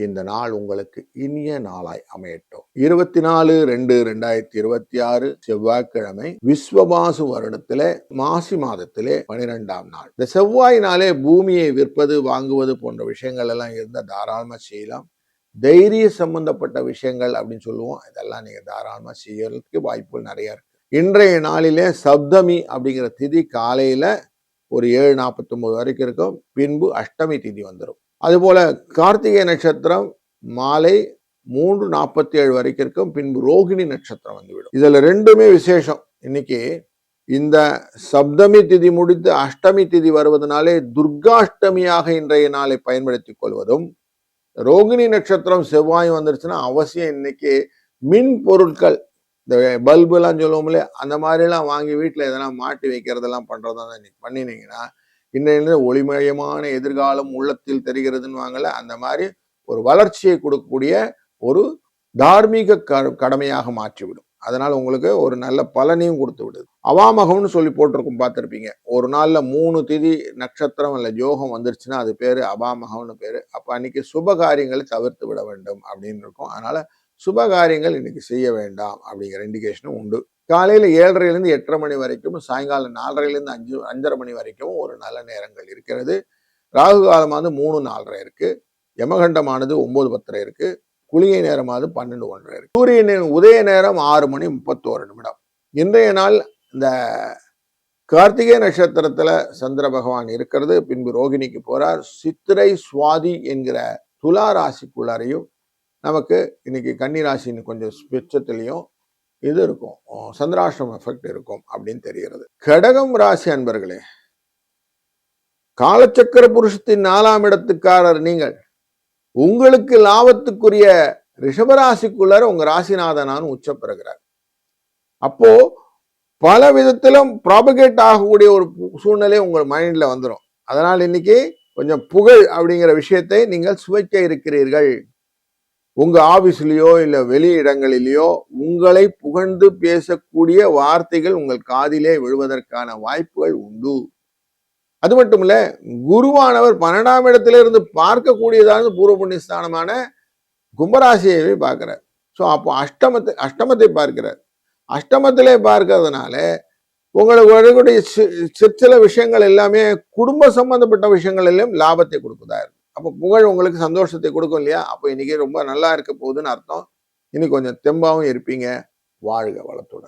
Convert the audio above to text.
இந்த நாள் உங்களுக்கு இனிய நாளாய் அமையட்டும். 24/2/2026 செவ்வாய்க்கிழமை விஸ்வவாசு வருடத்திலே மாசி மாதத்திலே 12ஆம் நாள். இந்த செவ்வாயினாலே பூமியை விற்பது வாங்குவது போன்ற விஷயங்கள் எல்லாம் இருந்தா தாராளமா செய்யலாம். தைரிய சம்பந்தப்பட்ட விஷயங்கள் அப்படின்னு சொல்லுவோம், இதெல்லாம் நீங்க தாராளமா செய்யறதுக்கு வாய்ப்புகள் நிறைய இருக்கு. இன்றைய நாளிலே சப்தமி அப்படிங்கிற திதி காலையில ஒரு 7:49 வரைக்கும் இருக்கும். பின்பு அஷ்டமி திதி வந்துடும். அதுபோல கார்த்திகை நட்சத்திரம் மாலை 3:47 வரைக்கும் இருக்கும். பின்பு ரோகிணி நட்சத்திரம் வந்துவிடும். இதுல ரெண்டுமே விசேஷம். இன்னைக்கு இந்த சப்தமி திதி முடித்து அஷ்டமி திதி வருவதனாலே துர்காஷ்டமியாக இன்றைய நாளை பயன்படுத்திக் கொள்வதும், ரோகிணி நட்சத்திரம் செவ்வாய் வந்துருச்சுன்னா அவசியம் இன்னைக்கு மின் பொருட்கள், இந்த பல்பு எல்லாம் சொல்லுவோம்ல, அந்த மாதிரி எல்லாம் வாங்கி வீட்டுல எதனா மாட்டி வைக்கிறதெல்லாம் பண்றதா இன்னைக்கு பண்ணினீங்கன்னா இன்னையில ஒளிமயமான எதிர்காலம் உள்ளத்தில் தெரிகிறதுன்னு வாங்கல, அந்த மாதிரி ஒரு வளர்ச்சியை கொடுக்கக்கூடிய ஒரு தார்மீக கடமையாக மாற்றிவிடும். அதனால உங்களுக்கு ஒரு நல்ல பலனையும் கொடுத்து விடுது. அவாமகம்னு சொல்லி போட்டிருக்கும், பார்த்திருப்பீங்க. ஒரு நாள்ல 3 திதி நட்சத்திரம் இல்ல யோகம் வந்துருச்சுன்னா அது பேரு அபாமகம்னு பேரு. அப்ப அன்னைக்கு சுப காரியங்களை தவிர்த்து விட வேண்டும் அப்படின்னு இருக்கும். அதனால சுப காரியங்கள் இன்னைக்கு செய்ய வேண்டாம் அப்படிங்கிற இண்டிகேஷனும் உண்டு. காலையில 7:30 8:30 மணி வரைக்கும், சாயங்காலம் 4:30 5:30 மணி வரைக்கும் ஒரு நல்ல நேரங்கள் இருக்கிறது. ராகு காலமானது 3:04 இருக்கு. யமகண்டமானது 9:10 இருக்கு. குளிகை நேரமானது 12:01 இருக்கு. சூரியனின் உதய நேரம் 6:31. இன்றைய நாள் இந்த கார்த்திகை நட்சத்திரத்துல சந்திர பகவான் இருக்கிறது. பின்பு ரோகிணிக்கு போறார். சித்திரை சுவாதி என்கிற துலா ராசிக்குள்ளாரையும் நமக்கு இன்னைக்கு கன்னி ராசின்னு கொஞ்சம் ஸ்பிச்சத்திலையும் இது இருக்கும், சந்திராஷ்டிரம் எஃபெக்ட் இருக்கும் அப்படின்னு தெரிகிறது. கடகம் ராசி அன்பர்களே, காலச்சக்கர புருஷத்தின் 4ஆம் இடத்துக்காரர் நீங்கள். உங்களுக்கு லாபத்துக்குரிய ரிஷபராசிக்குள்ளார உங்க ராசிநாதனான உச்ச பெறுகிறார். அப்போ பல விதத்திலும் ப்ராபகேட் ஆகக்கூடிய ஒரு சூழ்நிலை உங்க மைண்ட்ல வந்துடும். அதனால் இன்னைக்கு கொஞ்சம் புகழ் அப்படிங்கிற விஷயத்தை நீங்கள் சுவைக்க இருக்கிறீர்கள். உங்க ஆபீஸ்லயோ இல்ல வெளி இடங்களிலேயோ உங்களை புகழ்ந்து பேசக்கூடிய வார்த்தைகள் உங்கள் காதிலே விழுவதற்கான வாய்ப்புகள் உண்டு. அது மட்டும் இல்ல, குருவானவர் 12ஆம் இடத்துல இருந்து பார்க்கக்கூடியதான பூர்வ புண்ணியஸ்தானமான கும்பராசியவே பார்க்கிறார். ஸோ அப்போ அஷ்டமத்தை பார்க்கிறார். அஷ்டமத்திலே பார்க்கறதுனால உங்களுக்கு வரக்கூடிய சிற்சில விஷயங்கள் எல்லாமே குடும்ப சம்பந்தப்பட்ட விஷயங்கள் எல்லாம் லாபத்தை கொடுக்குதா இருக்கு. அப்போ புகழ் உங்களுக்கு சந்தோஷத்தை கொடுக்கும் இல்லையா? அப்போ இன்னைக்கு ரொம்ப நல்லா இருக்க போகுதுன்னு அர்த்தம். இன்னைக்கு கொஞ்சம் தெம்பாவும் இருப்பீங்க. வாழ்க வளத்துடன்.